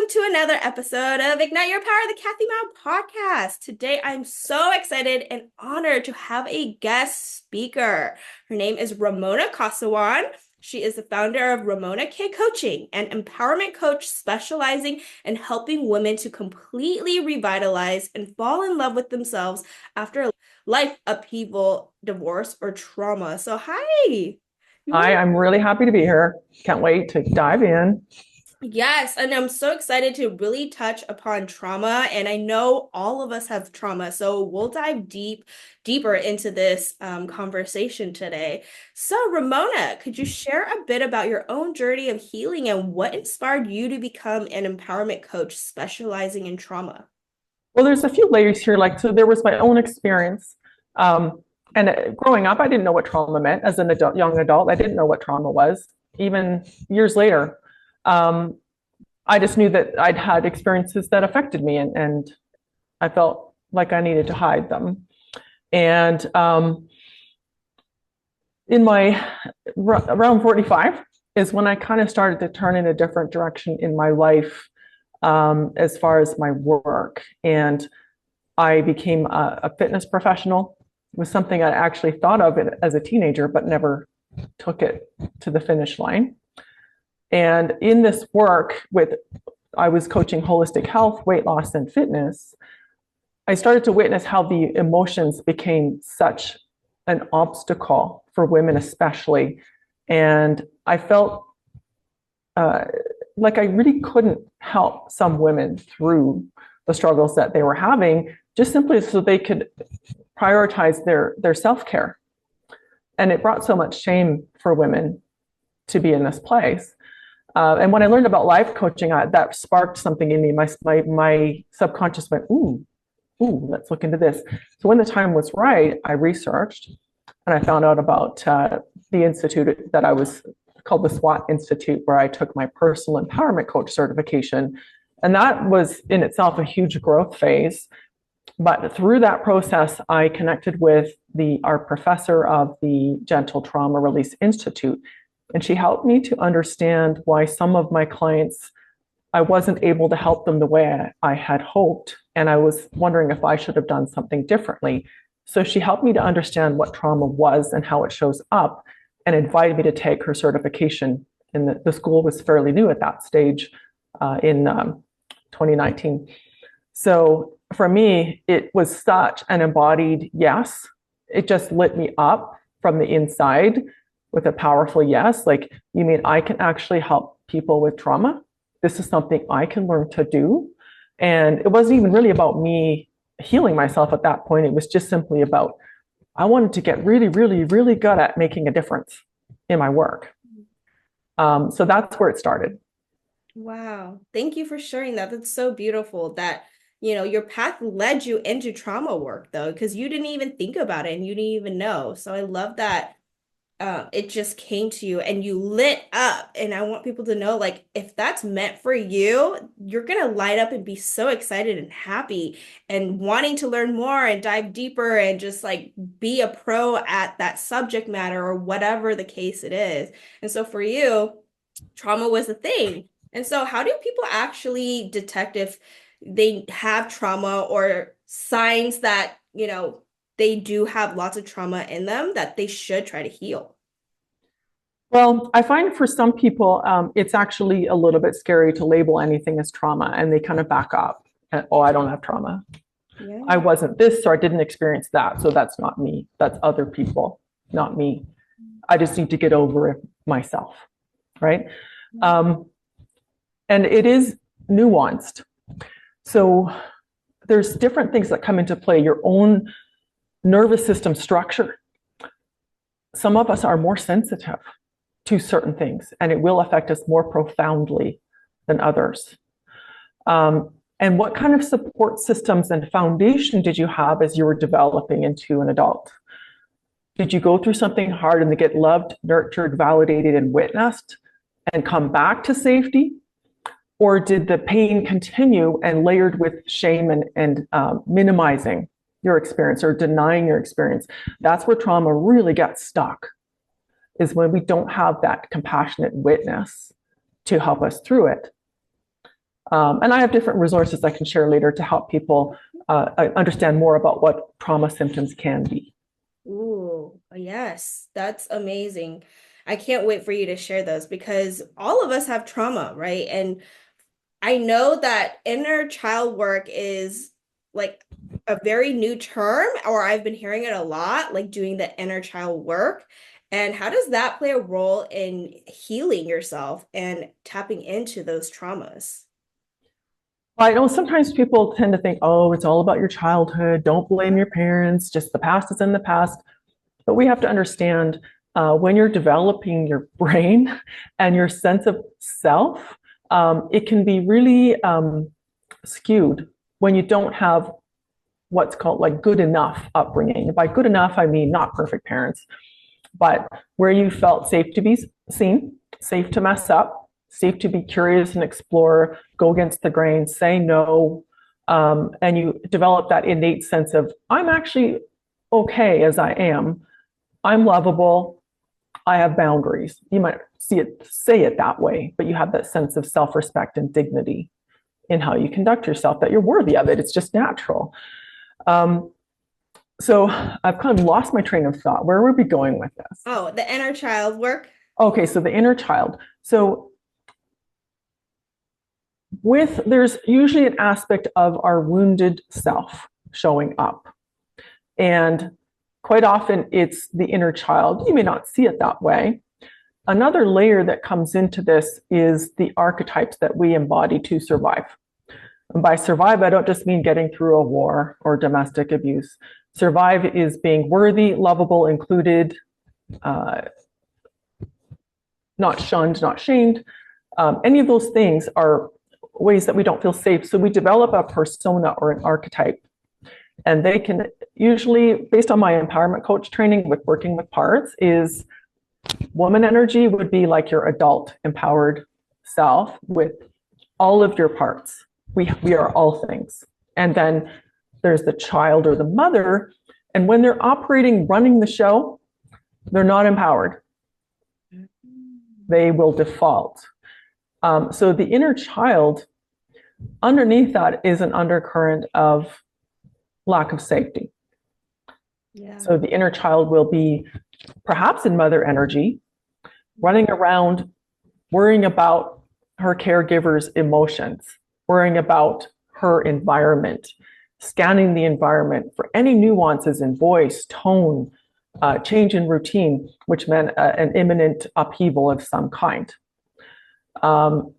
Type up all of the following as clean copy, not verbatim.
to another episode of Ignite Your Power, the Kathy Mou Podcast. Today, I'm so excited and honored to have a guest speaker. Her name is Ramona Kossowan. She is the founder of Ramona K Coaching, an empowerment coach specializing in helping women to completely revitalize and fall in love with themselves after a life upheaval, divorce, or trauma. So, hi. Hi, I'm really happy to be here. Can't wait to dive in. Yes, and I'm so excited to really touch upon trauma. And I know all of us have trauma, so we'll dive deeper into this conversation today. So, Ramona, could you share a bit about your own journey of healing and what inspired you to become an empowerment coach specializing in trauma? Well, there's a few layers here. So there was my own experience. Growing up, I didn't know what trauma meant as an adult, young adult. I didn't know what trauma was. Even years later, I just knew that I'd had experiences that affected me, and I felt like I needed to hide them. And in my around 45 is when I kind of started to turn in a different direction in my life, as far as my work. And I became a fitness professional. It was something I actually thought of it as a teenager, but never took it to the finish line. And in this work I was coaching holistic health, weight loss, and fitness. I started to witness how the emotions became such an obstacle for women, especially. And I felt like I really couldn't help some women through the struggles that they were having, just simply so they could prioritize their self-care. And it brought so much shame for women to be in this place. And when I learned about life coaching, that sparked something in me. My subconscious went, ooh, let's look into this. So when the time was right, I researched and I found out about the institute that I was called the SWAT Institute, where I took my personal empowerment coach certification. And that was in itself a huge growth phase. But through that process, I connected with our professor of the Gentle Trauma Release Institute. And she helped me to understand why some of my clients, I wasn't able to help them the way I had hoped. And I was wondering if I should have done something differently. So she helped me to understand what trauma was and how it shows up, and invited me to take her certification. And the school was fairly new at that stage, in 2019. So for me, it was such an embodied yes. It just lit me up from the inside with a powerful yes. Like, you mean I can actually help people with trauma? This is something I can learn to do. And it wasn't even really about me healing myself at that point. It was just simply about, I wanted to get really, really, really good at making a difference in my work. So that's where it started. Wow. Thank you for sharing that. That's so beautiful that, your path led you into trauma work though, because you didn't even think about it and you didn't even know. So I love that it just came to you and you lit up. And I want people to know, like, if that's meant for you, you're gonna light up and be so excited and happy and wanting to learn more and dive deeper and just like be a pro at that subject matter or whatever the case it is. And so for you, trauma was a thing. And so how do people actually detect if they have trauma or signs that, they do have lots of trauma in them that they should try to heal? Well, I find for some people, it's actually a little bit scary to label anything as trauma, and they kind of back up. And, oh, I don't have trauma. Yeah. I wasn't this, or I didn't experience that. So that's not me. That's other people, not me. I just need to get over it myself. Right. And it is nuanced. So there's different things that come into play. Your own nervous system structure. Some of us are more sensitive to certain things, and it will affect us more profoundly than others. And what kind of support systems and foundation did you have as you were developing into an adult? Did you go through something hard and get loved, nurtured, validated, and witnessed and come back to safety? Or did the pain continue and layered with shame and minimizing your experience or denying your experience? That's where trauma really gets stuck, is when we don't have that compassionate witness to help us through it. And I have different resources I can share later to help people understand more about what trauma symptoms can be. Ooh, yes, that's amazing. I can't wait for you to share those because all of us have trauma, right? And I know that inner child work is like a very new term, or I've been hearing it a lot, like doing the inner child work. And how does that play a role in healing yourself and tapping into those traumas? I know sometimes people tend to think, oh, it's all about your childhood. Don't blame your parents. Just the past is in the past. But we have to understand when you're developing your brain and your sense of self, it can be really skewed when you don't have what's called like good enough upbringing. By good enough, I mean not perfect parents, but where you felt safe to be seen, safe to mess up, safe to be curious and explore, go against the grain, say no, and you develop that innate sense of I'm actually okay as I am. I'm lovable. I have boundaries. You might say it that way, but you have that sense of self-respect and dignity in how you conduct yourself, that you're worthy of it. It's just natural. Um, so I've kind of lost my train of thought. Where were we going with this? Oh, the inner child work. Okay, so the inner child. So there's usually an aspect of our wounded self showing up. And quite often it's the inner child. You may not see it that way. Another layer that comes into this is the archetypes that we embody to survive. And by survive, I don't just mean getting through a war or domestic abuse. Survive is being worthy, lovable, included, uh, not shunned, not shamed. Any of those things are ways that we don't feel safe. So we develop a persona or an archetype. And they can usually, based on my empowerment coach training with working with parts, is woman energy would be like your adult empowered self with all of your parts. We are all things. And then there's the child or the mother. And when they're operating, running the show, they're not empowered. They will default. So the inner child, underneath that is an undercurrent of lack of safety. Yeah. So the inner child will be perhaps in mother energy, running around, worrying about her caregiver's emotions, worrying about her environment, scanning the environment for any nuances in voice, tone, change in routine, which meant an imminent upheaval of some kind.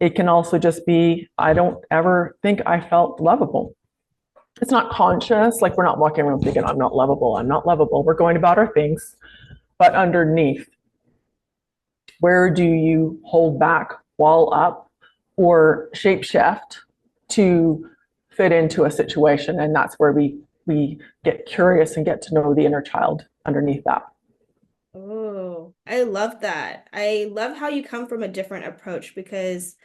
It can also just be, I don't ever think I felt lovable. It's not conscious, like we're not walking around thinking, I'm not lovable, I'm not lovable. We're going about our things. But underneath, where do you hold back, wall up, or shape shift to fit into a situation? And that's where we get curious and get to know the inner child underneath that. Oh, I love that. I love how you come from a different approach because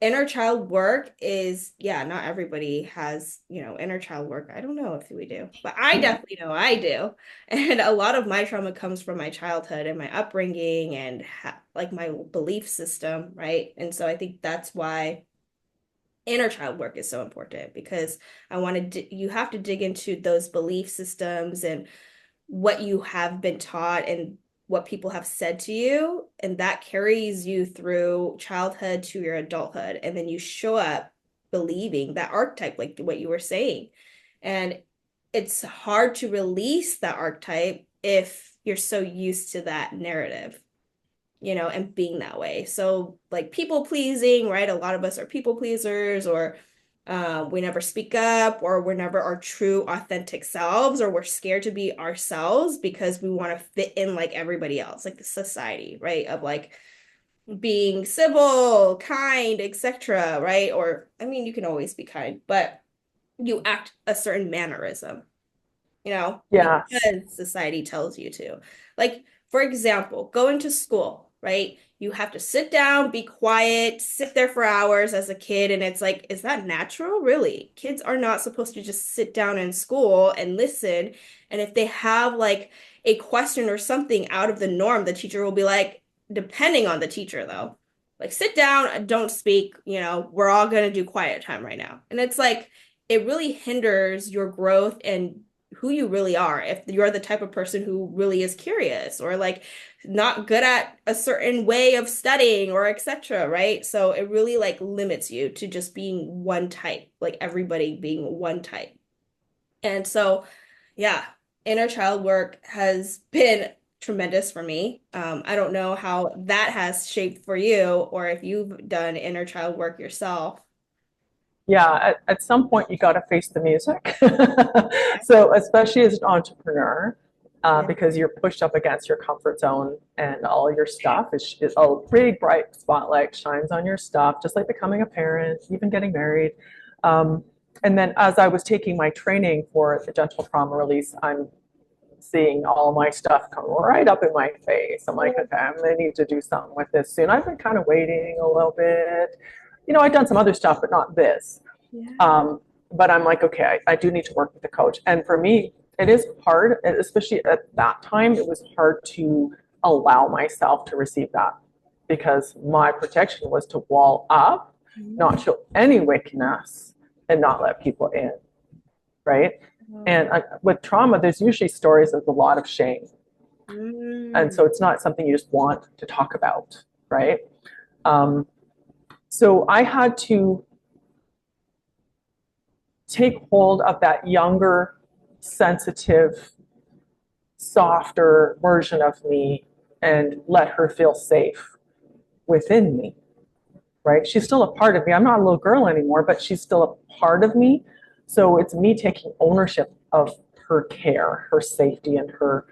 inner child work is, yeah, not everybody has, inner child work. I don't know if we do, but I definitely know I do. And a lot of my trauma comes from my childhood and my upbringing and like my belief system, right? And so I think that's why inner child work is so important because I want to, you have to dig into those belief systems and what you have been taught and what people have said to you, and that carries you through childhood to your adulthood, and then you show up believing that archetype, like what you were saying. And it's hard to release that archetype if you're so used to that narrative, and being that way. So like people pleasing, right? A lot of us are people pleasers, or we never speak up, or we're never our true authentic selves, or we're scared to be ourselves because we want to fit in like everybody else, like the society, right? Of like being civil, kind, etc., right? Or I mean, you can always be kind, but you act a certain mannerism, Yes. because society tells you to. Like, for example, going to school, right? You have to sit down, be quiet, sit there for hours as a kid. And it's like, is that natural? Really? Kids are not supposed to just sit down in school and listen. And if they have like a question or something out of the norm, the teacher will be like, depending on the teacher, though, like sit down, don't speak, we're all going to do quiet time right now. And it's like it really hinders your growth and who you really are if you're the type of person who really is curious or like not good at a certain way of studying or etc., right? So it really like limits you to just being one type, like everybody being one type. And so, yeah, inner child work has been tremendous for me. I don't know how that has shaped for you or if you've done inner child work yourself. Yeah, at some point you got to face the music. So especially as an entrepreneur, Yeah. because you're pushed up against your comfort zone and all your stuff is a big bright spotlight shines on your stuff, just like becoming a parent, even getting married. Um, and then as I was taking my training for the gentle trauma release, I'm seeing all my stuff come right up in my face. I'm like, okay, I'm gonna need to do something with this soon. I've been kind of waiting a little bit. I've done some other stuff, but not this. Yeah. Um, but I'm like, okay, I do need to work with a coach. And for me, it is hard, especially at that time, it was hard to allow myself to receive that because my protection was to wall up, not show any weakness, and not let people in, right? And with trauma, there's usually stories of a lot of shame. And Mm. so it's not something you just want to talk about, right? Um, so I had to take hold of that younger, sensitive, softer version of me and let her feel safe within me, right? She's still a part of me. I'm not a little girl anymore, but she's still a part of me. So it's me taking ownership of her care, her safety, and her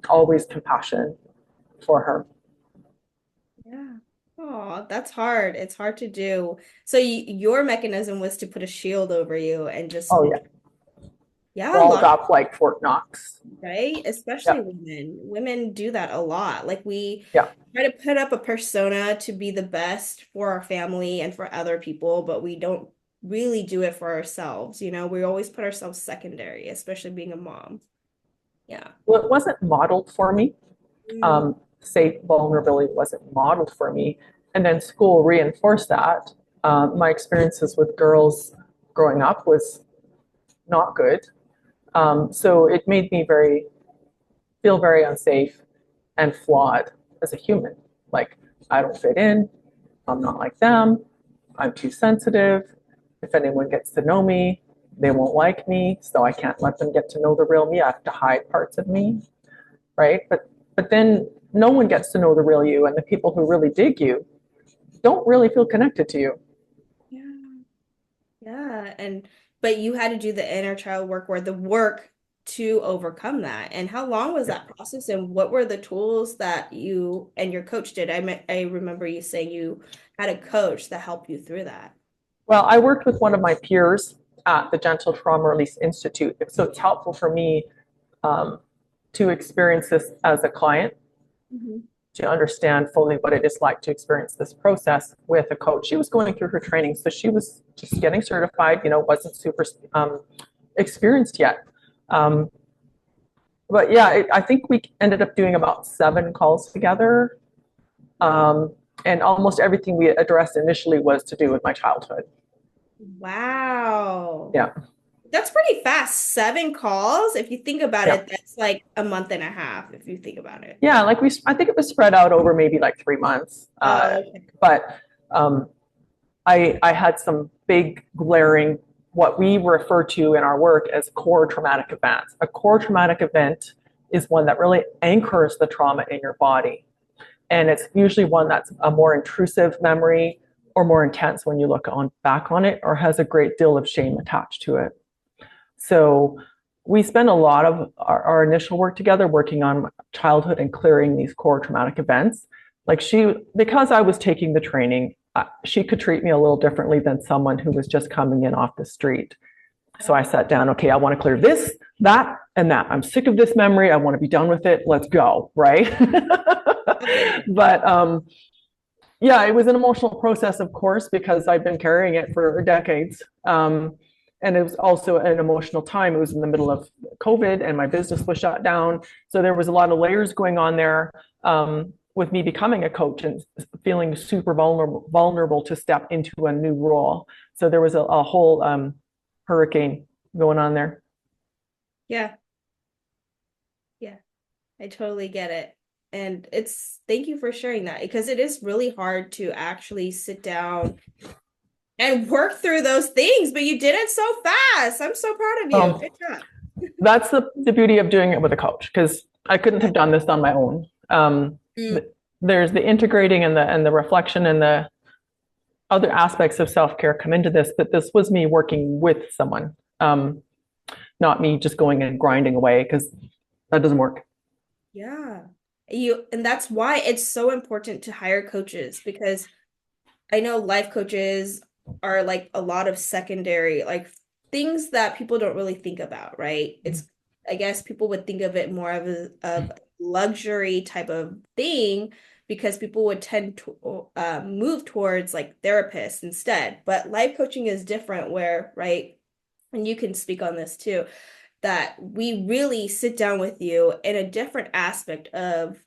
always compassion for her. Yeah. Oh, that's hard. It's hard to do. So your mechanism was to put a shield over you and just, Oh, yeah. yeah, a Walled lot, up like Fort Knox. right? Especially Yeah. women. Women do that a lot. Like we Yeah. try to put up a persona to be the best for our family and for other people, but we don't really do it for ourselves. We always put ourselves secondary, especially being a mom. Yeah. Well, it wasn't modeled for me. Mm. Safe vulnerability wasn't modeled for me. And then school reinforced that. My experiences with girls growing up was not good. So it made me feel very unsafe and flawed as a human. Like, I don't fit in. I'm not like them. I'm too sensitive. If anyone gets to know me, they won't like me. So I can't let them get to know the real me. I have to hide parts of me, right? But then no one gets to know the real you, and the people who really dig you don't really feel connected to you. Yeah. Yeah. But you had to do the inner child work or the work to overcome that. And how long was Yeah. that process? And what were the tools that you and your coach did? I remember you saying you had a coach that helped you through that. Well, I worked with one of my peers at the Gentle Trauma Release Institute, so it's helpful for me um, to experience this as a client, Mhm. to understand fully what it is like to experience this process with a coach. She was going through her training, so she was just getting certified, wasn't super experienced yet. Um, but yeah, I think we ended up doing about 7 calls together. And almost everything we addressed initially was to do with my childhood. Wow. Yeah. That's pretty fast. 7 calls. If you think about Yeah. it, that's like a month and a half, if you think about it. Yeah. Like I think it was spread out over maybe like 3 months. Oh, okay. But um, I had some big glaring, what we refer to in our work as core traumatic events. A core traumatic event is one that really anchors the trauma in your body. And it's usually one that's a more intrusive memory or more intense when you look back on it, or has a great deal of shame attached to it. So we spent a lot of our initial work together working on childhood and clearing these core traumatic events. Like because I was taking the training, she could treat me a little differently than someone who was just coming in off the street. So I sat down, okay, I want to clear this, that, and that. I'm sick of this memory. I want to be done with it. Let's go, right? But yeah, it was an emotional process, of course, because I've been carrying it for decades. And it was also an emotional time. It was in the middle of COVID and my business was shut down. So there was a lot of layers going on there with me becoming a coach and feeling super vulnerable to step into a new role. So there was a whole hurricane going on there. Yeah. Yeah. I totally get it. And thank you for sharing that because it is really hard to actually sit down and work through those things, but you did it so fast. I'm so proud of you. Good job. That's the beauty of doing it with a coach, because I couldn't have done this on my own. Mm. There's the integrating and the reflection and the other aspects of self-care come into this, but this was me working with someone, not me just going and grinding away, because that doesn't work. Yeah. And that's why it's so important to hire coaches because I know life coaches are like a lot of secondary, like things that people don't really think about, right? I guess people would think of it more of a luxury type of thing because people would tend to move towards like therapists instead. But life coaching is different where, right? And you can speak on this too, that we really sit down with you in a different aspect of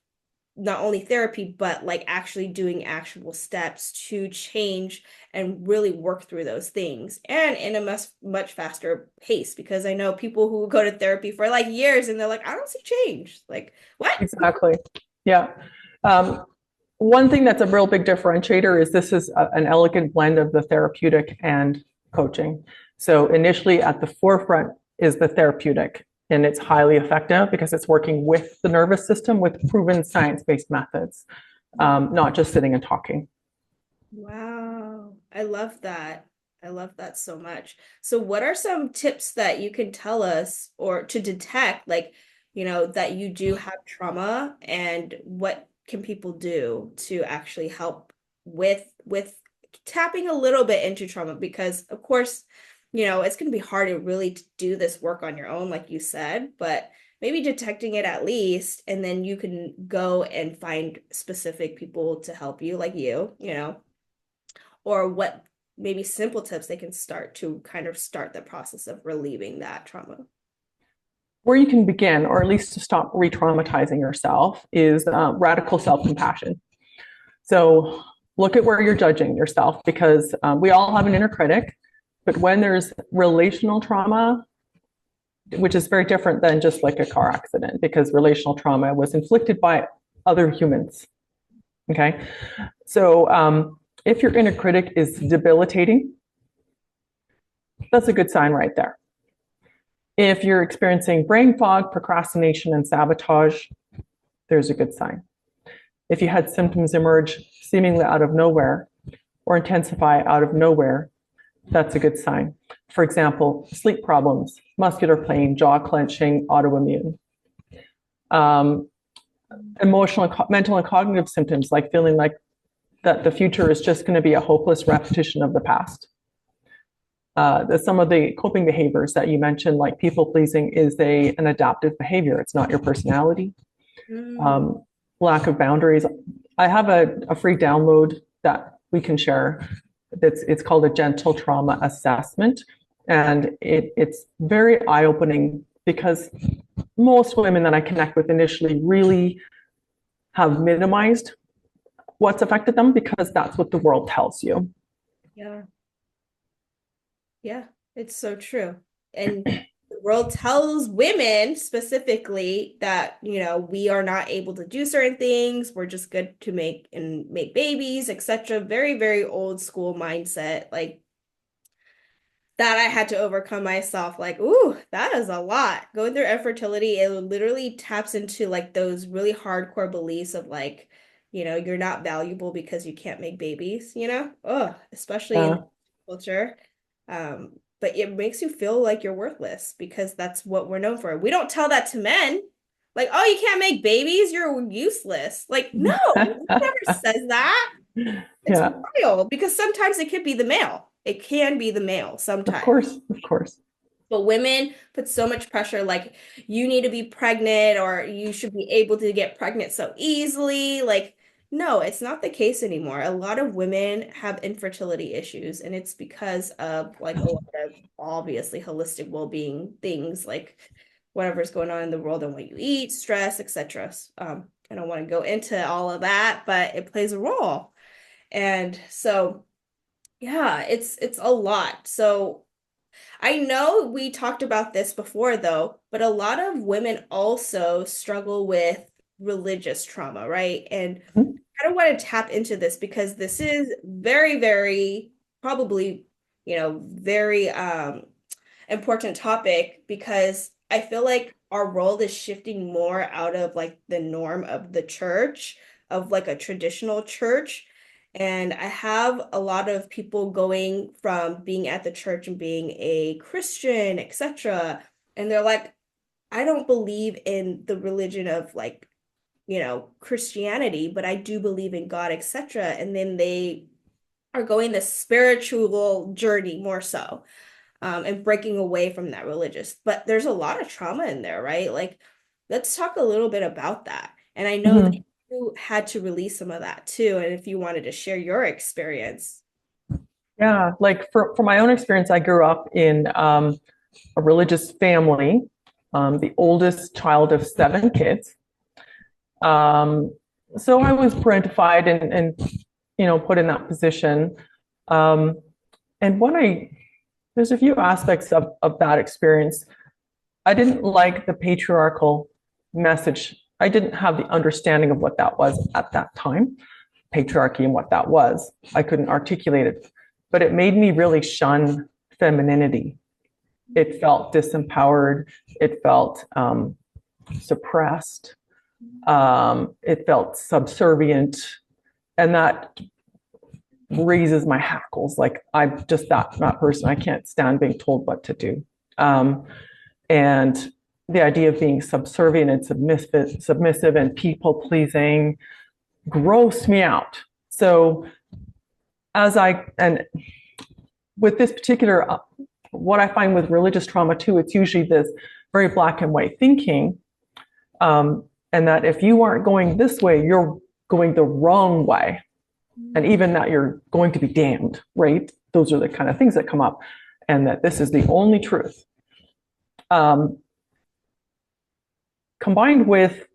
not only therapy, but like actually doing actual steps to change and really work through those things and in a much faster pace. Because I know people who go to therapy for like years and they're like, I don't see change. Like, what? Exactly. Yeah. One thing that's a real big differentiator is this is an elegant blend of the therapeutic and coaching. So initially at the forefront is the therapeutic, and it's highly effective because it's working with the nervous system with proven science-based methods, not just sitting and talking. Wow. I love that. I love that so much. So what are some tips that you can tell us or to detect like, that you do have trauma and what can people do to actually help with tapping a little bit into trauma because of course, it's going to be hard to really do this work on your own like you said, but maybe detecting it at least and then you can go and find specific people to help you like you, or what maybe simple tips they can start to kind of start the process of relieving that trauma. Where you can begin, or at least to stop re-traumatizing yourself, is radical self-compassion. So look at where you're judging yourself, because we all have an inner critic, but when there's relational trauma, which is very different than just like a car accident, because relational trauma was inflicted by other humans. Okay. So if your inner critic is debilitating, that's a good sign right there. If you're experiencing brain fog, procrastination, and sabotage, there's a good sign. If you had symptoms emerge seemingly out of nowhere or intensify out of nowhere, that's a good sign. For example, sleep problems, muscular pain, jaw clenching, autoimmune. Emotional, mental, and cognitive symptoms like feeling like that the future is just going to be a hopeless repetition of the past. Some of the coping behaviors that you mentioned, like people pleasing, is an adaptive behavior. It's not your personality. Lack of boundaries. I have a free download that we can share. It's called a gentle trauma assessment, and it's very eye-opening because most women that I connect with initially really have minimized what's affected them because that's what the world tells you. Yeah. Yeah, it's so true. And the world tells women specifically that, we are not able to do certain things. We're just good to make babies, etc. Very, very old school mindset. Like that I had to overcome myself. Like, ooh, that is a lot. Going through infertility, it literally taps into like those really hardcore beliefs of like, you're not valuable because you can't make babies. Oh, especially in culture. But it makes you feel like you're worthless because that's what we're known for. We don't tell that to men. Like, oh, you can't make babies, you're useless. Like, no, never says that. It's Yeah, wild because sometimes it could be the male. It can be the male of sometimes. course, of course. But women put so much pressure, like you need to be pregnant or you should be able to get pregnant so easily. Like, no, it's not the case anymore. A lot of women have infertility issues, and it's because of like a lot of obviously holistic well-being things, like whatever's going on in the world and what you eat, stress, etc. I don't want to go into all of that, but it plays a role. And so, yeah, it's a lot. So I know we talked about this before though, but a lot of women also struggle with religious trauma, right? And I don't want to tap into this because this is very, very probably, very important topic because I feel like our world is shifting more out of like the norm of the church, of like a traditional church. And I have a lot of people going from being at the church and being a Christian, etc. And they're like, I don't believe in the religion of like, Christianity, but I do believe in God, etc. And then they are going the spiritual journey more so, and breaking away from that religious. But there's a lot of trauma in there, right? Like, let's talk a little bit about that. And I know that Mm-hmm. you had to release some of that too. And if you wanted to share your experience. Yeah, like for my own experience, I grew up in a religious family, the oldest child of seven kids. Um, so I was parentified and put in that position. Um, and there's a few aspects of that experience. I didn't like the patriarchal message. I didn't have the understanding of what that was at that time, patriarchy and what that was. I couldn't articulate it, but it made me really shun femininity. It felt disempowered. It felt suppressed. It felt subservient. And that raises my hackles. Like I'm just that person. I can't stand being told what to do. And the idea of being subservient and submissive and people pleasing grossed me out. So and with this particular, what I find with religious trauma too, it's usually this very black and white thinking, and that if you aren't going this way, you're going the wrong way, and even that you're going to be damned, right? Those are the kind of things that come up, and that this is the only truth. Combined with,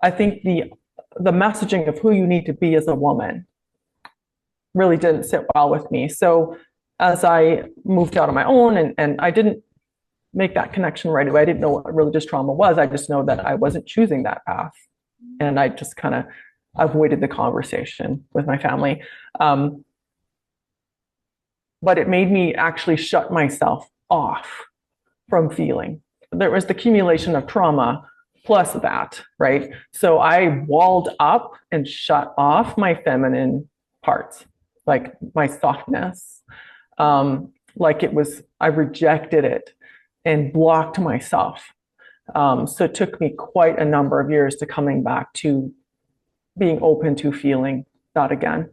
I think the messaging of who you need to be as a woman really didn't sit well with me. So as I moved out on my own, and I didn't make that connection right away. I didn't know what religious trauma was. I just know that I wasn't choosing that path. And I just kind of avoided the conversation with my family. But it made me actually shut myself off from feeling. There was the accumulation of trauma plus that, right? So I walled up and shut off my feminine parts, like my softness. Like I rejected it and blocked myself. So it took me quite a number of years to coming back to being open to feeling that again.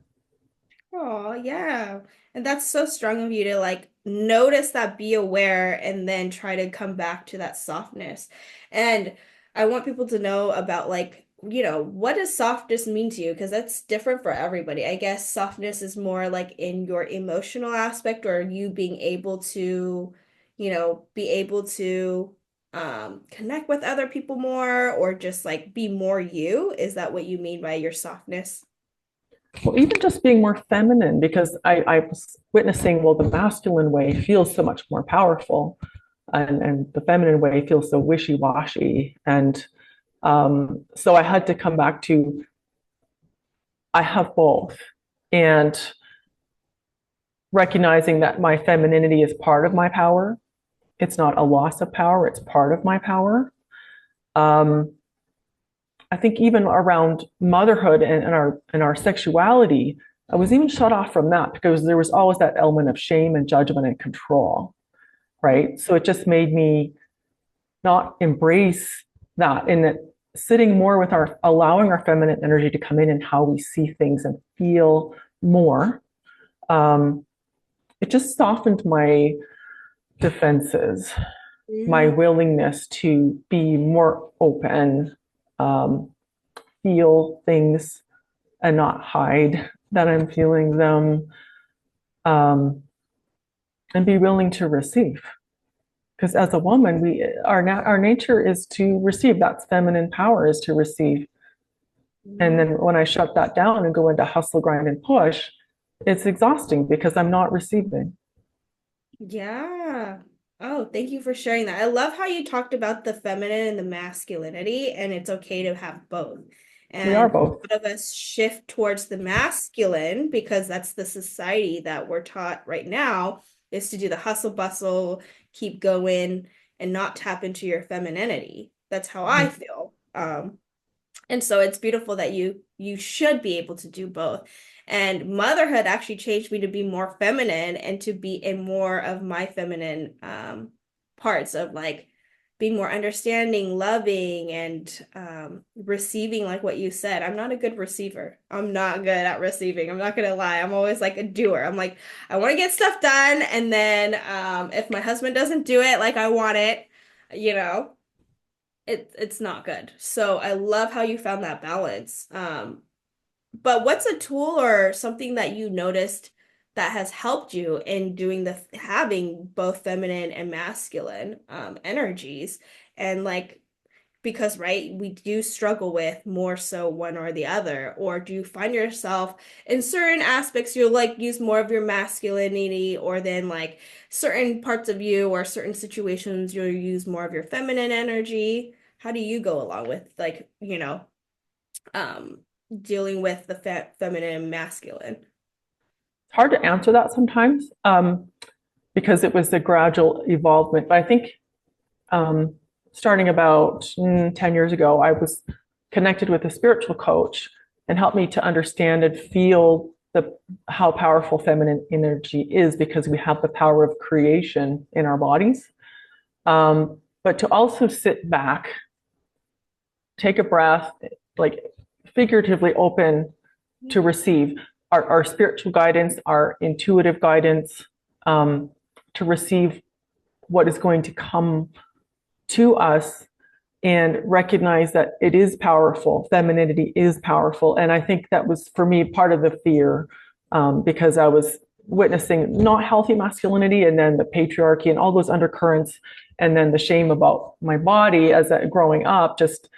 Oh, yeah. And that's so strong of you to like notice that, be aware, and then try to come back to that softness. And I want people to know about like, what does softness mean to you? Because that's different for everybody. I guess softness is more like in your emotional aspect or you being able to, be able to connect with other people more or just like be more you. Is that what you mean by your softness? Well, even just being more feminine, because I was witnessing, well, the masculine way feels so much more powerful, and the feminine way feels so wishy-washy. And so I had to come back to, I have both. And recognizing that my femininity is part of my power. It's not a loss of power, it's part of my power. Um, I think even around motherhood and our sexuality, I was even shut off from that because there was always that element of shame and judgment and control, right? So it just made me not embrace that, and that sitting more with allowing our feminine energy to come in and how we see things and feel more. It just softened my defenses, my Mm. willingness to be more open, um, feel things and not hide that I'm feeling them, um, and be willing to receive. Because as a woman, our nature is to receive. That's feminine power, is to receive. And Mm. then when I shut that down and go into hustle, grind, and push, it's exhausting because I'm not receiving. Yeah. Oh, thank you for sharing that. I love how you talked about the feminine and the masculinity, and it's okay to have both. We are And both. a lot of us shift towards the masculine because that's the society that we're taught right now is to do the hustle bustle, keep going, and not tap into your femininity. That's how I Mhm. feel. And so it's beautiful that you should be able to do both. And motherhood actually changed me to be more feminine and to be in more of my feminine parts of like being more understanding, loving, and receiving, like what you said. I'm not a good receiver. I'm not good at receiving. I'm not gonna lie. I'm always like a doer. I'm like, I want to get stuff done, and then if my husband doesn't do it like I want it, you know it's not good. So I love how you found that balance. But what's a tool or something that you noticed that has helped you in doing the having both feminine and masculine energies? And like because right, we do struggle with more so one or the other, or do you find yourself in certain aspects you'll like use more of your masculinity, or then like certain parts of you or certain situations you'll use more of your feminine energy? How do you go along with like, um dealing with the feminine and masculine? It's hard to answer that sometimes because it was a gradual evolvement. But I think um, starting about 10 years ago, I was connected with a spiritual coach and helped me to understand and feel how powerful feminine energy is because we have the power of creation in our bodies. But to also sit back, take a breath, like figuratively open to receive our spiritual guidance, our intuitive guidance, to receive what is going to come to us and recognize that it is powerful. Femininity is powerful. And I think that was for me part of the fear because I was witnessing not healthy masculinity and then the patriarchy and all those undercurrents and then the shame about my body as growing up, just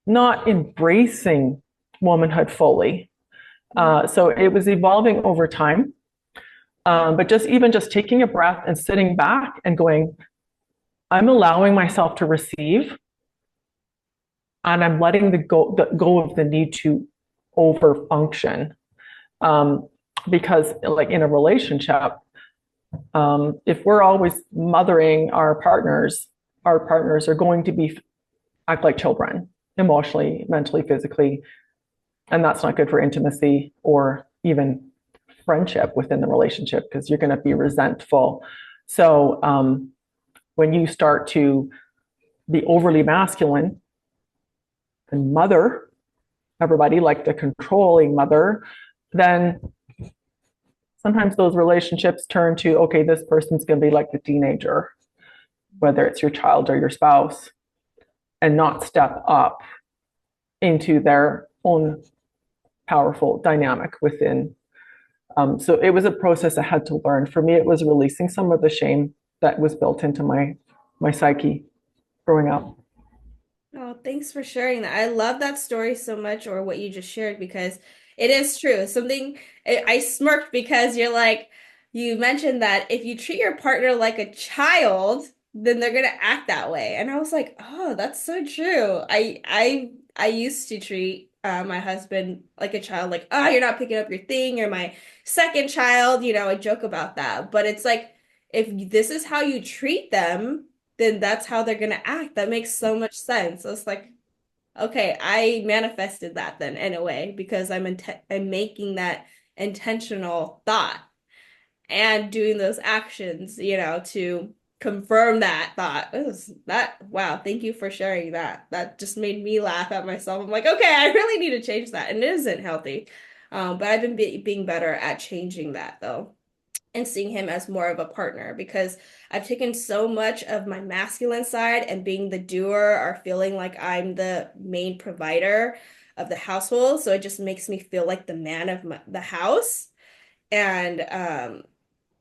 not embracing womanhood fully. So it was evolving over time. But just taking a breath and sitting back and going, I'm allowing myself to receive and I'm letting go of the need to over function. Because like in a relationship, if we're always mothering our partners are going to be act like children emotionally, mentally, physically, and that's not good for intimacy or even friendship within the relationship because you're going to be resentful. So when you start to be overly masculine and mother everybody, like the controlling mother, then sometimes those relationships turn to, okay, this person's going to be like the teenager, whether it's your child or your spouse, and not step up into their own powerful dynamic within. So it was a process I had to learn. For me, it was releasing some of the shame that was built into my psyche growing up. Oh, thanks for sharing that. I love that story so much, or what you just shared, because it is true. Something I smirked because you're like, you mentioned that if you treat your partner like a child, then they're gonna act that way. And I was like, oh, that's so true. I used to treat my husband like a child, like, oh, you're not picking up your thing, you're my second child, I joke about that. But it's like, if this is how you treat them, then that's how they're gonna act. That makes so much sense. So it's like, okay, I manifested that then in a way because I'm making that intentional thought and doing those actions, to confirm that thought. It was that, wow, thank you for sharing that. That just made me laugh at myself. I'm like, okay, I really need to change that. And it isn't healthy. But I've been being better at changing that though and seeing him as more of a partner because I've taken so much of my masculine side and being the doer or feeling like I'm the main provider of the household. So it just makes me feel like the man of the house. And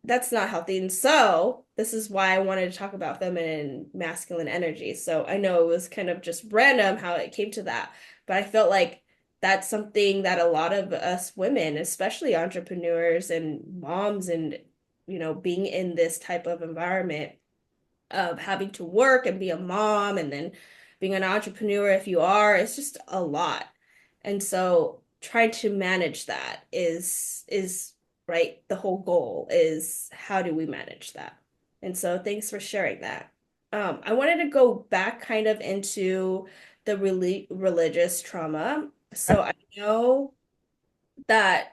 that's not healthy. And so this is why I wanted to talk about feminine and masculine energy. So I know it was kind of just random how it came to that, but I felt like that's something that a lot of us women, especially entrepreneurs and moms and, being in this type of environment of having to work and be a mom and then being an entrepreneur if you are, it's just a lot. And so trying to manage that is right. The whole goal is how do we manage that? And so thanks for sharing that. I wanted to go back kind of into the religious trauma. So I know that,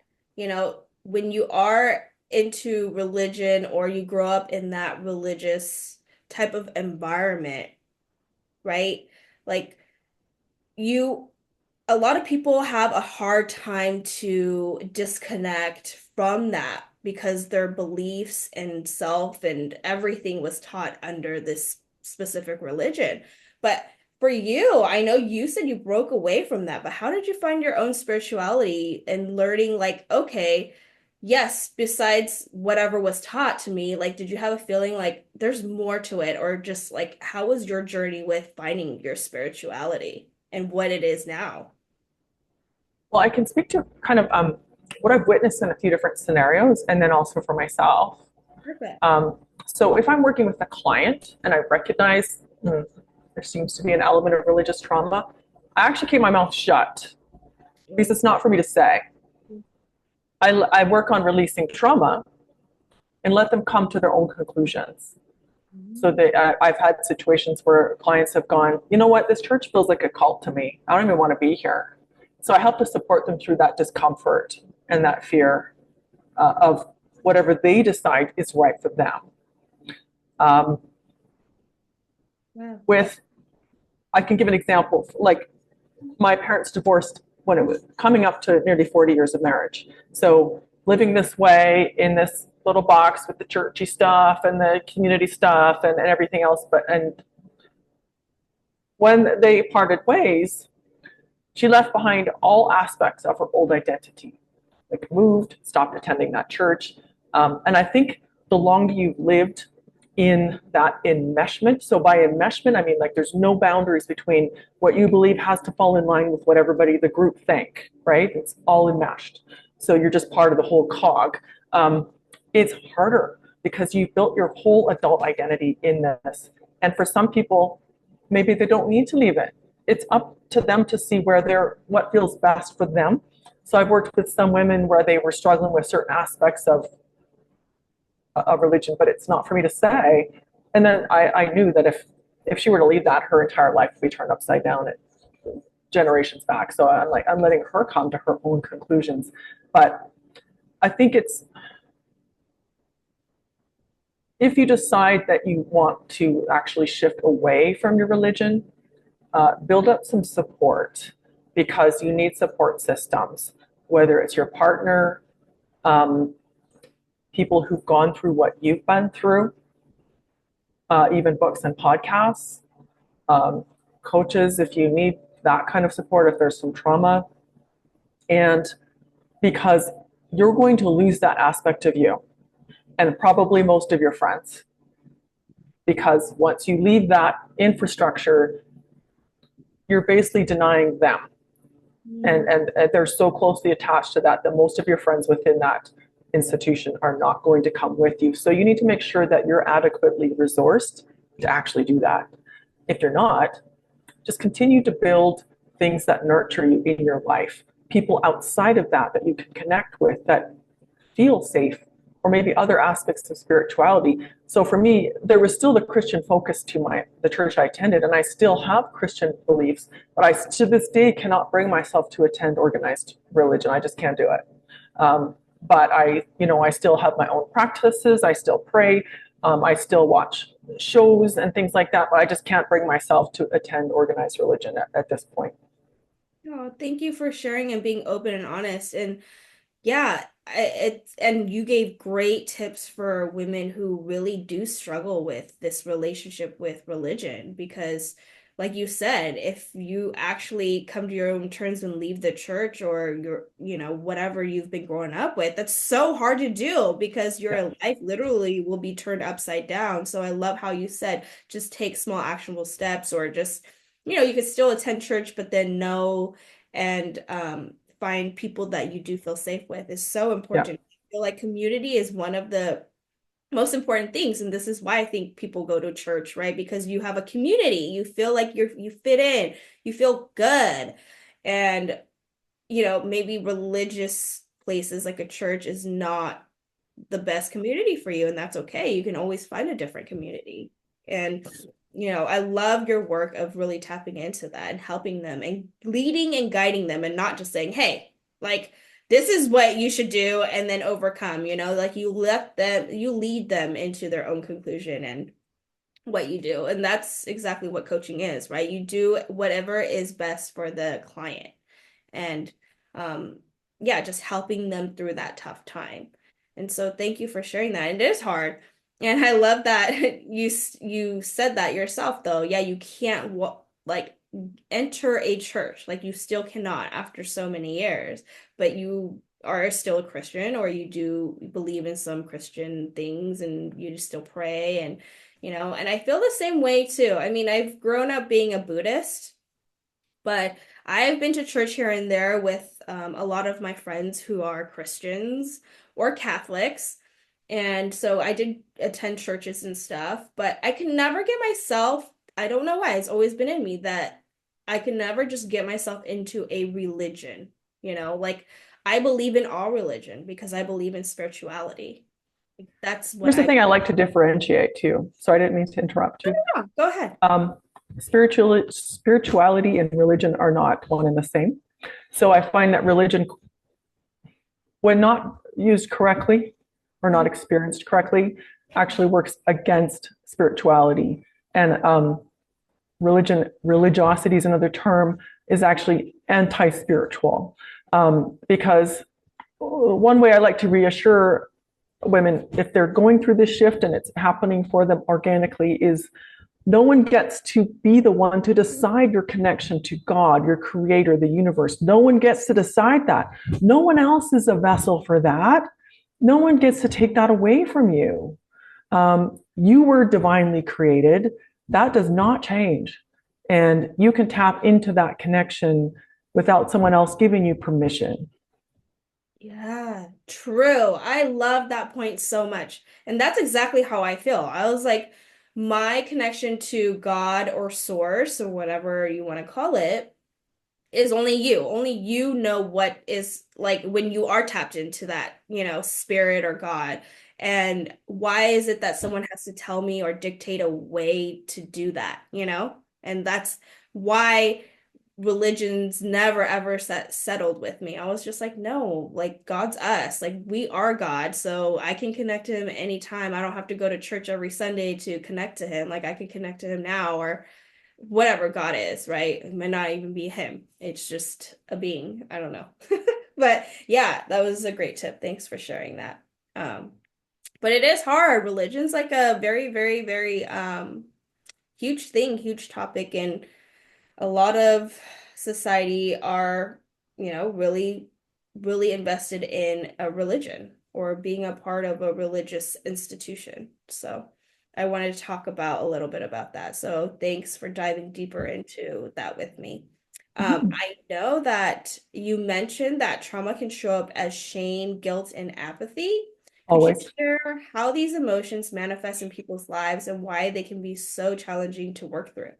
when you are into religion or you grow up in that religious type of environment, right? Like you a lot of people have a hard time to disconnect from that because their beliefs and self and everything was taught under this specific religion. But for you, I know you said you broke away from that, but how did you find your own spirituality and learning, like, okay, yes, besides whatever was taught to me, like, did you have a feeling like there's more to it, or just like, how was your journey with finding your spirituality and what it is now? Well, I can speak to kind of what I've witnessed in a few different scenarios and then also for myself. Perfect. So if I'm working with a client and I recognize there seems to be an element of religious trauma, I actually keep my mouth shut because it's not for me to say. I work on releasing trauma and let them come to their own conclusions. So I've had situations where clients have gone, you know what, this church feels like a cult to me. I don't even want to be here. So I help to support them through that discomfort and that fear of whatever they decide is right for them. Um, Wow. with, I can give an example. Like my parents divorced when it was coming up to nearly 40 years of marriage. So living this way in this little box with the churchy stuff and the community stuff and everything else. And when they parted ways, she left behind all aspects of her old identity, like moved, stopped attending that church. And I think the longer you've lived in that enmeshment, so by enmeshment, I mean like there's no boundaries between what you believe has to fall in line with what everybody, the group think, right? It's all enmeshed. So you're just part of the whole cog. It's harder because you've built your whole adult identity in this. And for some people, maybe they don't need to leave it. It's up to them to see what feels best for them. So I've worked with some women where they were struggling with certain aspects of religion, but it's not for me to say. And then I knew that if she were to leave that, her entire life would be turned upside down at generations back. So I'm letting her come to her own conclusions. But I think it's, if you decide that you want to actually shift away from your religion, build up some support because you need support systems, whether it's your partner, people who've gone through what you've been through, even books and podcasts, coaches if you need that kind of support, if there's some trauma. And because you're going to lose that aspect of you and probably most of your friends. Because once you leave that infrastructure, you're basically denying them. And they're so closely attached to that most of your friends within that institution are not going to come with you. So you need to make sure that you're adequately resourced to actually do that. If you're not, just continue to build things that nurture you in your life, people outside of that you can connect with that feel safe, or maybe other aspects of spirituality. So for me, there was still the Christian focus to the church I attended, and I still have Christian beliefs, but I to this day cannot bring myself to attend organized religion. I just can't do it. But I still have my own practices. I still pray. I still watch shows and things like that, but I just can't bring myself to attend organized religion at this point. Oh, thank you for sharing and being open and honest. And yeah, and you gave great tips for women who really do struggle with this relationship with religion because like you said, if you actually come to your own terms and leave the church or whatever you've been growing up with, that's so hard to do because Yeah. your life literally will be turned upside down. So I love how you said just take small actionable steps or just you could still attend church, but then know and find people that you do feel safe with is so Yeah. important. I feel like community is one of the most important things, and this is why I think people go to church, right? Because you have a community, you feel like you fit in, you feel good. And maybe religious places like a church is not the best community for you, and that's okay. You can always find a different community. And I love your work of really tapping into that and helping them and leading and guiding them, and not just saying, hey, like this is what you should do and then overcome, like you lead them into their own conclusion and what you do. And that's exactly what coaching is, right? You do whatever is best for the client. And yeah, just helping them through that tough time. And so thank you for sharing that. And it is hard. And I love that you said that yourself though. Yeah, you can't like enter a church. Like you still cannot after so many years, but you are still a Christian, or you do believe in some Christian things and you just still pray, and I feel the same way too. I mean, I've grown up being a Buddhist, but I've been to church here and there with a lot of my friends who are Christians or Catholics. And so I did attend churches and stuff, but I can never get myself, I don't know why, it's always been in me that I can never just get myself into a religion, like I believe in all religion because I believe in spirituality. That's what Here's the I, thing I like to differentiate too. So I didn't mean to interrupt you. oh, go ahead. Spirituality and religion are not one and the same. So I find that religion, when not used correctly or not experienced correctly, actually works against spirituality. And religiosity is another term, is actually anti-spiritual. Because one way I like to reassure women, if they're going through this shift and it's happening for them organically, is no one gets to be the one to decide your connection to God, your creator, the universe. No one gets to decide that. No one else is a vessel for that. No one gets to take that away from you. You were divinely created. That does not change. And you can tap into that connection without someone else giving you permission. Yeah, true. I love that point so much. And that's exactly how I feel. I was like, my connection to God or source or whatever you want to call it is only you. Only you know what is like when you are tapped into that, spirit or God. And why is it that someone has to tell me or dictate a way to do that? And that's why religions never ever settled with me. I was just like, no, like God's us. Like we are God. So I can connect to him anytime. I don't have to go to church every Sunday to connect to him. Like I could connect to him now or whatever God is, right? It might not even be him. It's just a being. I don't know. But yeah, that was a great tip. Thanks for sharing that. But it is hard. Religion's like a very, very, very huge thing, huge topic, and a lot of society are, really, really invested in a religion or being a part of a religious institution. So I wanted to talk about a little bit about that. So thanks for diving deeper into that with me. I know that you mentioned that trauma can show up as shame, guilt, and apathy. Could you Always. share how these emotions manifest in people's lives and why they can be so challenging to work through?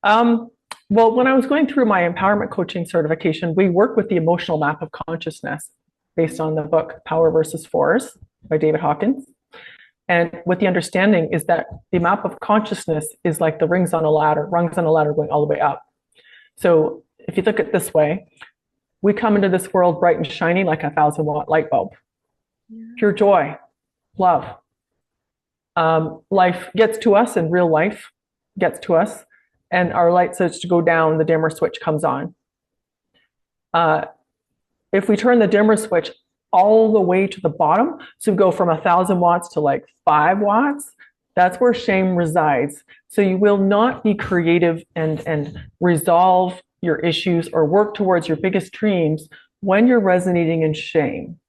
Um, well, when I was going through my empowerment coaching certification, we work with the emotional map of consciousness based on the book Power versus Force by David Hawkins. And with the understanding is that the map of consciousness is like the rungs on a ladder going all the way up. So if you look at it this way, we come into this world bright and shiny like a 1,000-watt light bulb. Yeah. Pure joy, love. Life gets to us, and real life gets to us, and our light starts to go down, the dimmer switch comes on. If we turn the dimmer switch all the way to the bottom, so we go from 1,000 watts to like 5 watts, that's where shame resides. So you will not be creative and resolve your issues or work towards your biggest dreams when you're resonating in shame.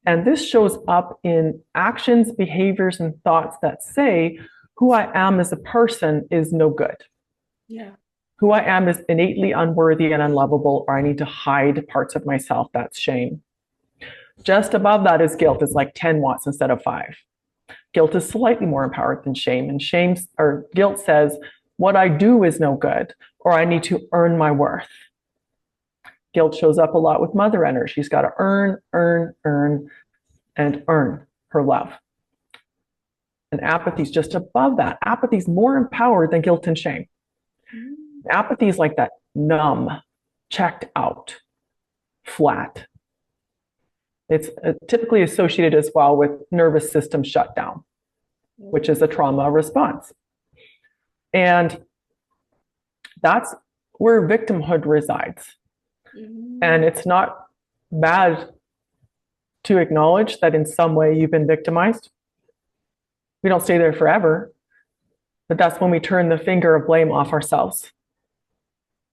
And this shows up in actions, behaviors, and thoughts that say, who I am as a person is no good. Yeah. Who I am is innately unworthy and unlovable, or I need to hide parts of myself. That's shame. Just above that is guilt. It's like 10 watts instead of 5. Guilt is slightly more empowered than shame. And shame or guilt says, what I do is no good, or I need to earn my worth. Guilt shows up a lot with mother energy. She's got to earn, and earn her love. And apathy is just above that. Apathy is more empowered than guilt and shame. Apathy is like that numb, checked out, flat. It's typically associated as well with nervous system shutdown, which is a trauma response. And that's where victimhood resides. And it's not bad to acknowledge that in some way you've been victimized. We don't stay there forever, but that's when we turn the finger of blame off ourselves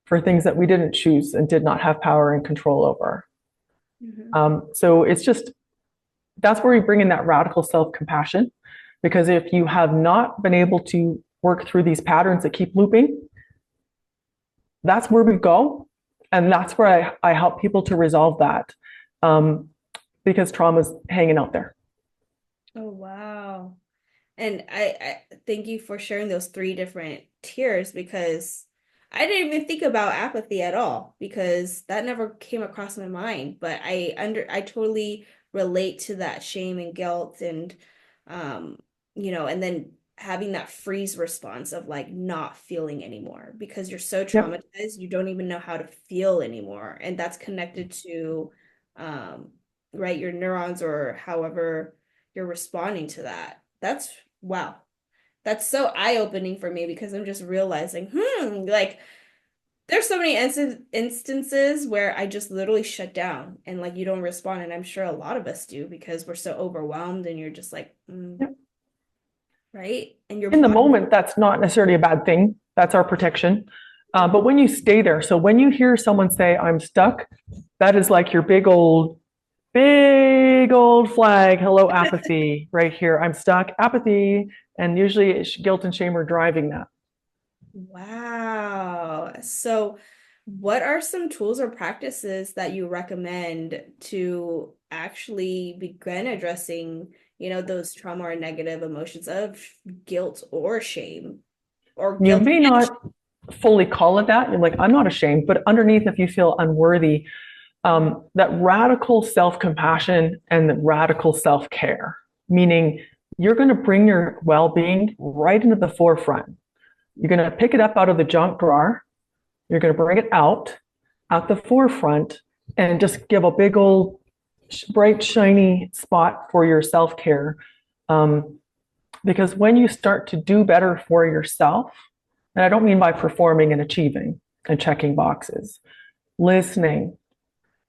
for things that we didn't choose and did not have power and control over. So it's just, that's where we bring in that radical self-compassion, because if you have not been able to work through these patterns that keep looping, that's where we go. And that's where I help people to resolve that, because trauma's hanging out there. Oh, wow. And I thank you for sharing those 3 different tiers, because I didn't even think about apathy at all, because that never came across my mind. But I totally relate to that shame and guilt, and and then having that freeze response of like not feeling anymore because you're so traumatized, you don't even know how to feel anymore. And that's connected to right, your neurons or however you're responding to that. That's wow. That's so eye-opening for me, because I'm just realizing, like there's so many instances where I just literally shut down and like you don't respond. And I'm sure a lot of us do, because we're so overwhelmed and you're just like, right? And you're in the moment, that's not necessarily a bad thing. That's our protection. But when you stay there, so when you hear someone say, I'm stuck, that is like your big old flag. Hello, apathy, right here. I'm stuck, apathy. And usually guilt and shame are driving that. Wow. So what are some tools or practices that you recommend to actually begin addressing, those trauma or negative emotions of guilt or shame, or You guilt? may not fully call it that. You're like, I'm not ashamed, but underneath, if you feel unworthy, that radical self-compassion and the radical self-care, meaning you're going to bring your well-being right into the forefront. You're going to pick it up out of the junk drawer. You're going to bring it out at the forefront and just give a big old bright, shiny spot for your self-care. Because when you start to do better for yourself, and I don't mean by performing and achieving and checking boxes, listening,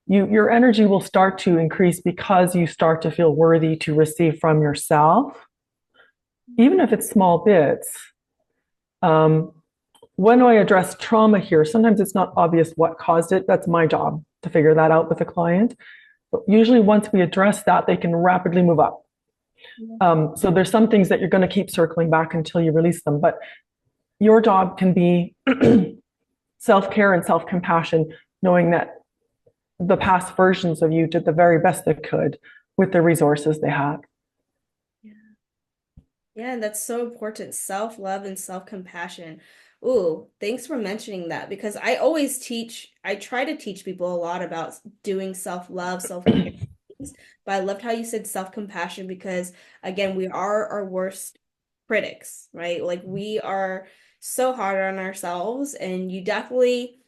your energy will start to increase because you start to feel worthy to receive from yourself, even if it's small bits. When I address trauma here, sometimes it's not obvious what caused it. That's my job to figure that out with a client. But usually once we address that, they can rapidly move up. So there's some things that you're going to keep circling back until you release them. But your job can be self-care and self-compassion, knowing that the past versions of you did the very best they could with the resources they had. Yeah, and that's so important. Self-love and self-compassion. Ooh, thanks for mentioning that, because I try to teach people a lot about doing self-love, self-care, but I loved how you said self-compassion, because again, we are our worst critics, right? Like we are so hard on ourselves, and you definitely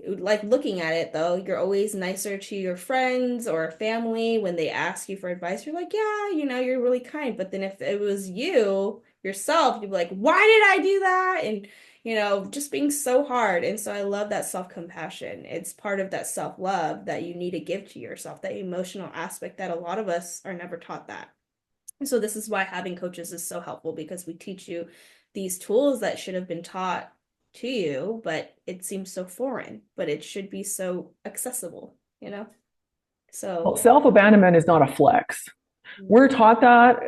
like looking at it though, you're always nicer to your friends or family when they ask you for advice. You're like, yeah, you're really kind. But then if it was you yourself, you'd be like, why did I do that? And just being so hard. And so I love that self-compassion. It's part of that self-love that you need to give to yourself, that emotional aspect that a lot of us are never taught that. And so this is why having coaches is so helpful, because we teach you these tools that should have been taught to you, but it seems so foreign, but it should be so accessible, So well, self-abandonment is not a flex. We're taught that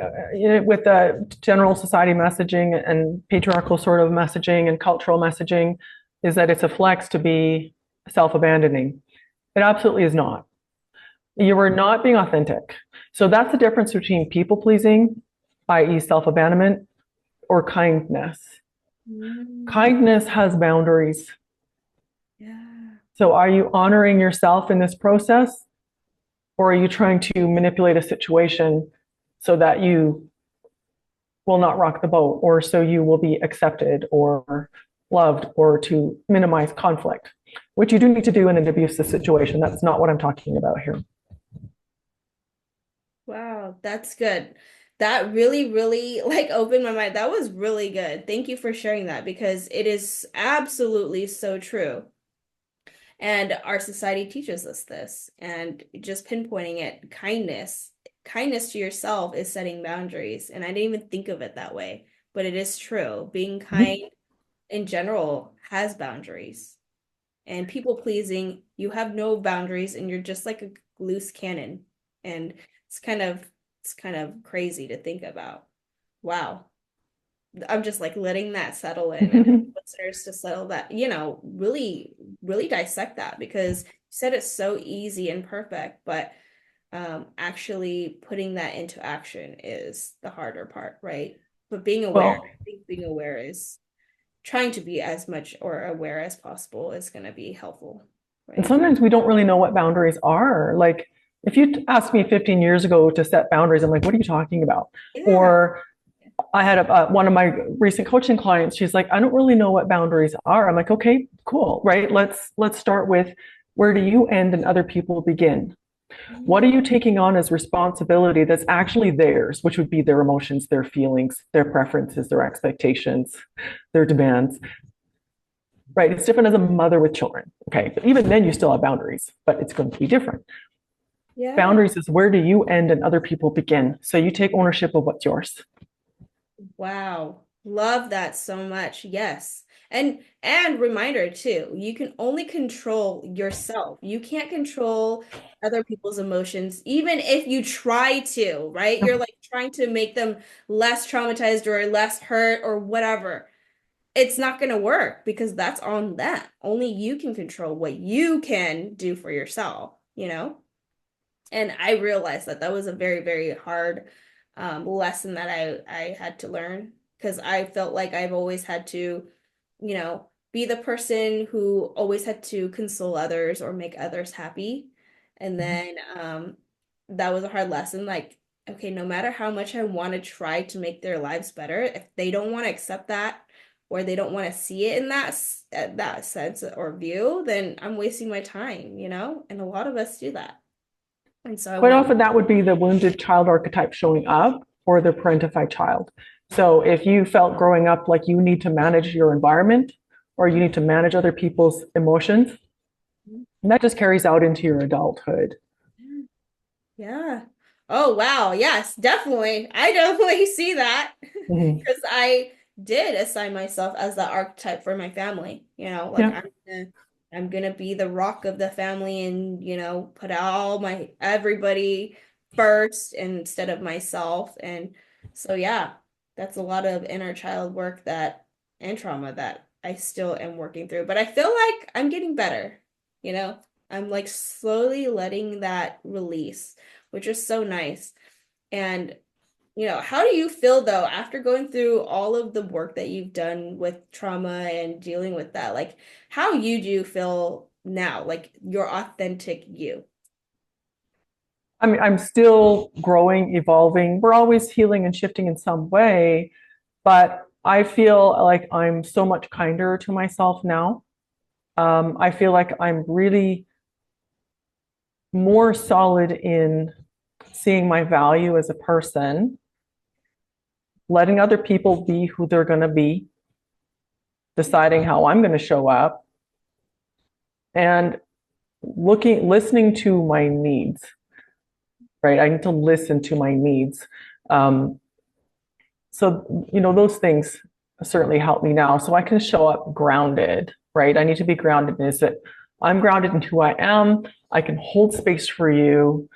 with the general society messaging and patriarchal sort of messaging and cultural messaging. is that it's a flex to be self-abandoning. It absolutely is not. You are not being authentic. So that's the difference between people pleasing, i.e., self abandonment, or kindness. Mm, Kindness has boundaries. yeah. So are you honoring yourself in this process, or are you trying to manipulate a situation so that you will not rock the boat, or so you will be accepted or loved, or to minimize conflict, which you do need to do in an abusive situation? That's not what I'm talking about here. Wow, that's good. That really, really like opened my mind. That was really good. Thank you for sharing that because it is absolutely so true. And our society teaches us this. And just pinpointing it, kindness to yourself is setting boundaries. And I didn't even think of it that way, but it is true. Being kind in general has boundaries. And people pleasing, you have no boundaries and you're just like a loose cannon. And it's kind of it's kind of crazy to think about. Wow. I'm just like letting that settle in and listeners to settle that, really, really dissect that because you said it's so easy and perfect, but actually putting that into action is the harder part, right? But being aware, Well, I think being aware is trying to be as much or aware as possible is going to be helpful, and right? sometimes we don't really know what boundaries are. Like, if you asked me 15 years ago to set boundaries, I'm like, what are you talking about? Yeah. Or I had one of my recent coaching clients. She's like, I don't really know what boundaries are. I'm like, okay, cool, right? Let's start with, where do you end and other people begin? What are you taking on as responsibility that's actually theirs, which would be their emotions, their feelings, their preferences, their expectations, their demands, right? It's different as a mother with children. Okay. But even then, you still have boundaries, but it's going to be different. Yeah. Boundaries is, where do you end and other people begin? So you take ownership of what's yours. Wow. Love that so much. Yes. And reminder too, you can only control yourself. You can't control other people's emotions, even if you try to, right? You're like trying to make them less traumatized or less hurt or whatever. It's not going to work because that's on them. Only you can control what you can do for yourself, you know? And I realized that that was a very, very hard lesson that I had to learn because I felt like I've always had to, be the person who always had to console others or make others happy. And then that was a hard lesson. Like, okay, no matter how much I want to try to make their lives better, if they don't want to accept that or they don't want to see it in that sense or view, then I'm wasting my time, you know? And a lot of us do that. And so I Quite want, often, that would be the wounded child archetype showing up, or the parentified child. So if you felt growing up like you need to manage your environment, or you need to manage other people's emotions, and that just carries out into your adulthood. yeah. Oh, wow. Yes, definitely. I definitely see that Mhm. because I did assign myself as the archetype for my family. Like Yeah. I'm gonna be the rock of the family and, put all my everybody first instead of myself. And so yeah, that's a lot of inner child work that and trauma that I still am working through. But I feel like I'm getting better, you know? I'm like slowly letting that release, which is so nice. And, how do you feel though after going through all of the work that you've done with trauma and dealing with that? Like, how you do feel now, like your authentic you? I mean, I'm still growing, evolving. We're always healing and shifting in some way, but I feel like I'm so much kinder to myself now. I feel like I'm really more solid in seeing my value as a person, letting other people be who they're going to be, deciding how I'm going to show up, and listening to my needs, right? I need to listen to my needs. Um, so those things certainly help me now. So I can show up grounded, right? I need to be grounded in that I'm grounded in who I am. I can hold space for you.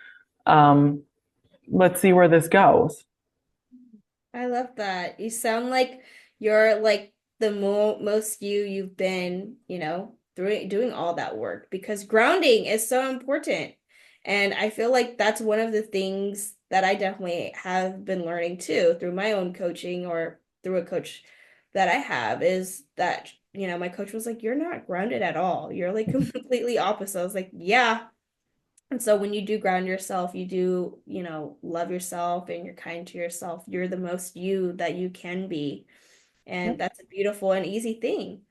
Um, let's see where this goes. I love that. You sound like you're like the most you've been, through doing all that work, because grounding is so important. And I feel like that's one of the things that I definitely have been learning too through my own coaching, or through a coach that I have, is that, my coach was like, you're not grounded at all. You're like completely opposite. I was like, yeah. And so when you do ground yourself, you do, love yourself and you're kind to yourself. You're the most you that you can be. And Yep. that's a beautiful and easy thing.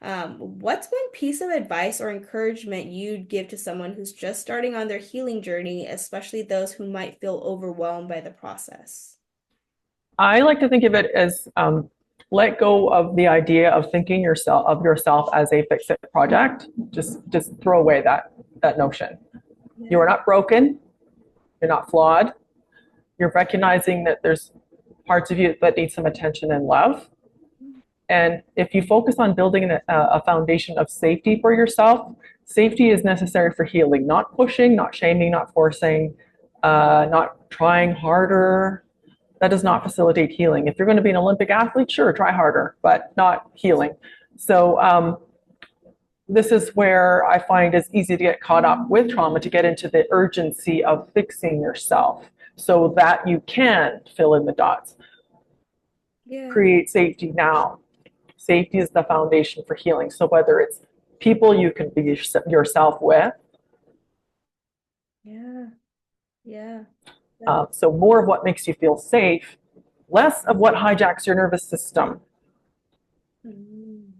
What's one piece of advice or encouragement you'd give to someone who's just starting on their healing journey, especially those who might feel overwhelmed by the process? I like to think of it as let go of the idea of thinking yourself as a fix it project. Just throw away that notion. You are Yeah. not broken. You're not flawed. You're recognizing that there's parts of you that need some attention and love. And if you focus on building a foundation of safety for yourself, safety is necessary for healing, not pushing, not shaming, not forcing, not trying harder. That does not facilitate healing. If you're going to be an Olympic athlete, sure, try harder, but not healing. So this is where I find it's easy to get caught up with trauma, to get into the urgency of fixing yourself so that you can fill in the dots. Yeah. Create safety now. Safety is the foundation for healing. So whether it's people you can be yourself with, Yeah. Yeah. That, so more of what makes you feel safe, less of what hijacks your nervous system. mm,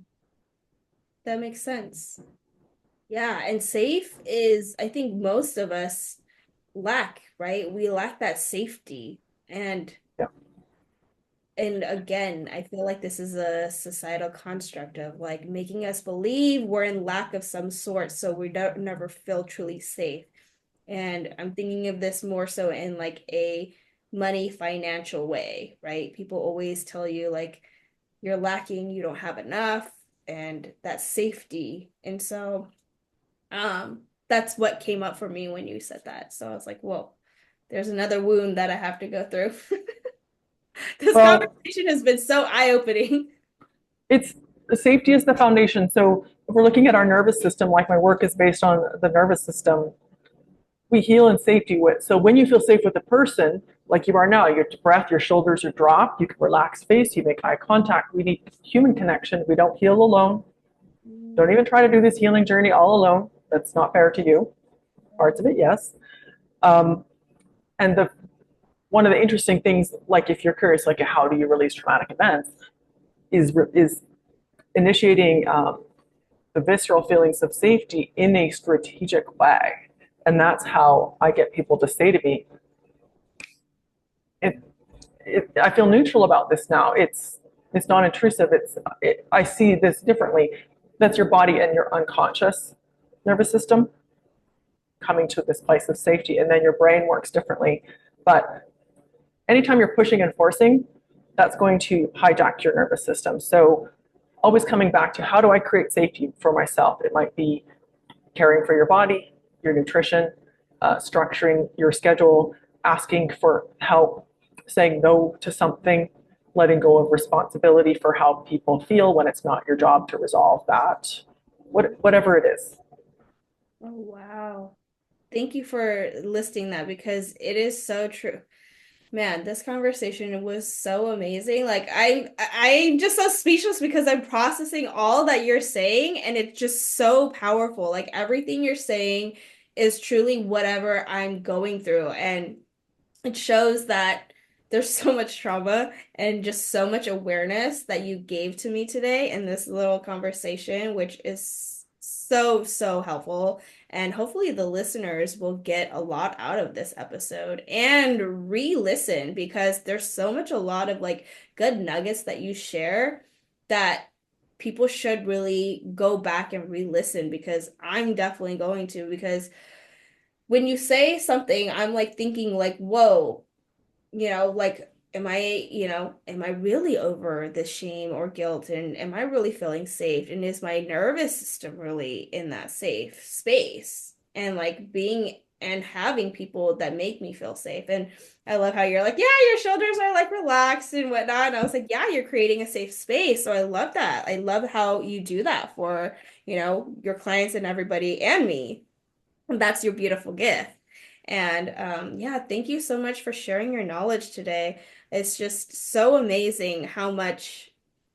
that makes sense. Yeah. And safe is, I think most of us lack, right? We lack that safety. Yeah. And again, I feel like this is a societal construct of like making us believe we're in lack of some sort, so we don't never feel truly safe. And I'm thinking of this more so in like a money financial way, right? People always tell you like you're lacking, you don't have enough, and that's safety. And so that's what came up for me when you said that. So I was like, whoa, there's another wound that I have to go through. This Well, conversation has been so eye-opening. it's safety is the foundation. So if we're looking at our nervous system, like my work is based on the nervous system, we heal in safety with. So when you feel safe with a person, like you are now, your breath, your shoulders are dropped, you can relax face, you make eye contact. We need human connection. We don't heal alone. Don't even try to do this healing journey all alone. That's not fair to you. Parts of it, yes. Um, and the one of the interesting things, like if you're curious, like how do you release traumatic events, is initiating the visceral feelings of safety in a strategic way. And that's how I get people to say to me, it, I feel neutral about this now. It's non-intrusive. I see this differently. That's your body and your unconscious nervous system coming to this place of safety, and then your brain works differently. But anytime you're pushing and forcing, that's going to hijack your nervous system. So always coming back to how do I create safety for myself? It might be caring for your body, your nutrition, structuring your schedule, asking for help, saying no to something, letting go of responsibility for how people feel when it's not your job to resolve that, whatever it is. Oh, wow. Thank you for listing that, because it is so true. Man, this conversation was so amazing. Like I'm just so speechless because I'm processing all that you're saying, and it's just so powerful. Like everything you're saying is truly whatever I'm going through, and it shows that there's so much trauma and just so much awareness that you gave to me today in this little conversation, which is so, so helpful. And hopefully, the listeners will get a lot out of this episode and re-listen, because there's so much, a lot of like good nuggets that you share that people should really go back and re-listen, because I'm definitely going to, because when you say something, I'm like thinking like, whoa, like, am I really over the shame or guilt? And am I really feeling safe? And is my nervous system really in that safe space? And like being and having people that make me feel safe. And I love how you're like, yeah, your shoulders are like relaxed and whatnot. And I was like, yeah, you're creating a safe space. So I love that. I love how you do that for, your clients and everybody and me. And that's your beautiful gift. And yeah, thank you so much for sharing your knowledge today. It's just so amazing how much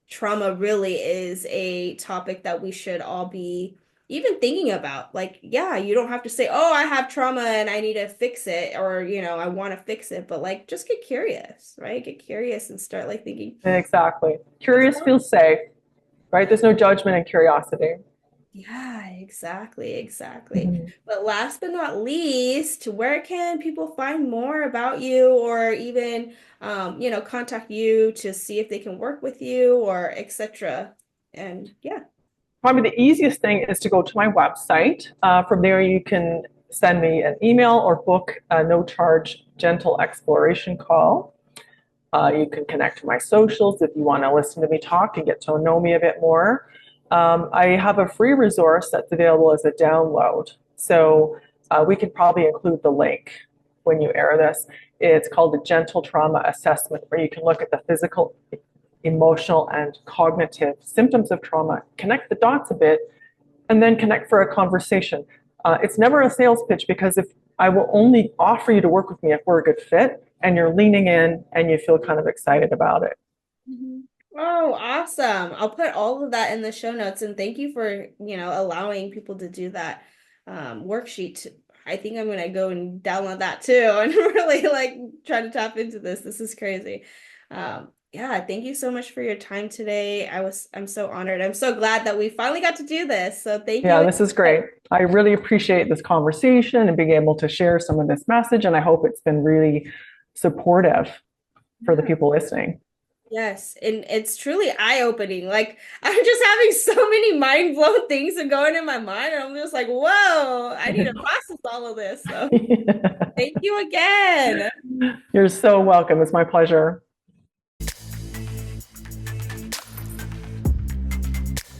trauma really is a topic that we should all be even thinking about. Like, yeah, you don't have to say, oh, I have trauma and I need to fix it, or, I want to fix it, but like just get curious, right? Get curious and start like thinking, Exactly. what's Curious going feels safe, right? There's no judgment and curiosity. Yeah, exactly, exactly. Mhm. But last but not least, where can people find more about you or even contact you to see if they can work with you or etc. And yeah. Probably the easiest thing is to go to my website. From there, you can send me an email or book a no charge gentle exploration call. You can connect to my socials if you want to listen to me talk and get to know me a bit more. I have a free resource that's available as a download. So we could probably include the link when you air this. It's called the Gentle Trauma Assessment, where you can look at the physical, emotional, and cognitive symptoms of trauma, connect the dots a bit, and then connect for a conversation. It's never a sales pitch because if I will only offer you to work with me if we're a good fit and you're leaning in and you feel kind of excited about it. Mhm. Oh, awesome. I'll put all of that in the show notes and thank you for, allowing people to do that worksheet. I think I'm gonna go and download that too and really like try to tap into this. This is crazy. Yeah, thank you so much for your time today. I'm so honored. I'm so glad that we finally got to do this. So thank Yeah, you this is again. great. I really appreciate this conversation and being able to share some of this message. And I hope it's been really supportive for the Yeah. people listening. Yes, and it's truly eye-opening. Like I'm just having so many mind-blown things going in my mind, and I'm just like, whoa, I need to process all of this. So thank you again. You're so welcome. It's my pleasure.